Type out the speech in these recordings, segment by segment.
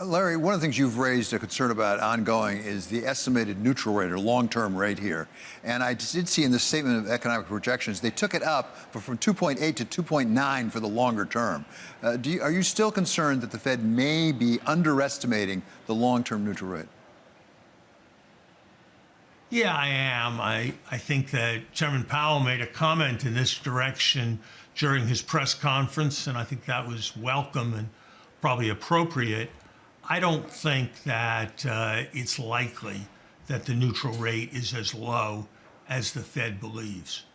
Larry, one of the things you've raised a concern about ongoing is the estimated neutral rate or long-term rate here. And I did see in the statement of economic projections, they took it up from 2.8 to 2.9 for the longer term. Are you still concerned that the Fed may be underestimating the long-term neutral rate? Yeah, I am. I think that Chairman Powell made a comment in this direction during his press conference, and I think that was welcome and probably appropriate. I don't think that it's likely that the neutral rate is as low as the Fed believes.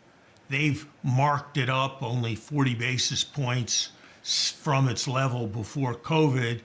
They've marked it up only 40 basis points from its level before COVID,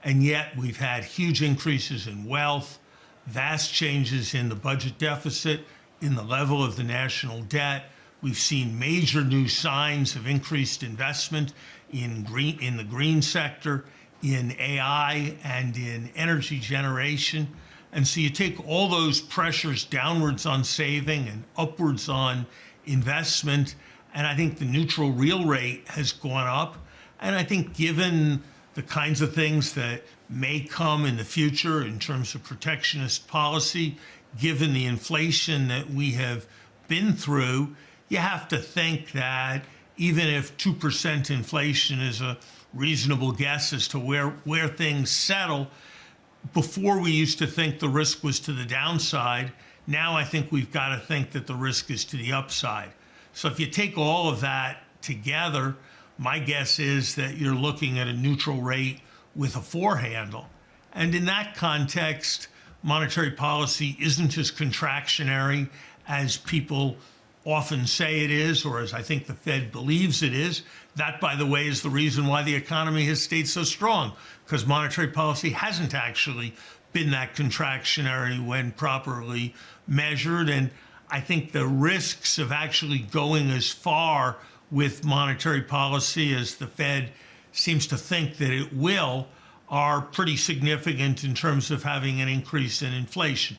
and yet we've had huge increases in wealth, vast changes in the budget deficit, in the level of the national debt. We've seen major new signs of increased investment in the green sector, in AI, and in energy generation. And so you take all those pressures downwards on saving and upwards on investment, and I think the neutral real rate has gone up. And I think given the kinds of things that may come in the future in terms of protectionist policy, given the inflation that we have been through, you have to think that even if 2% inflation is a reasonable guess as to where things settle, before we used to think the risk was to the downside. Now I think we've got to think that the risk is to the upside. So if you take all of that together, my guess is that you're looking at a neutral rate with a 4 handle. And in that context, monetary policy isn't as contractionary as people often say it is, or as I think the Fed believes it is. That, by the way, is the reason why the economy has stayed so strong, because monetary policy hasn't actually been that contractionary when properly measured. And I think the risks of actually going as far with monetary policy as the Fed seems to think that it will are pretty significant in terms of having an increase in inflation.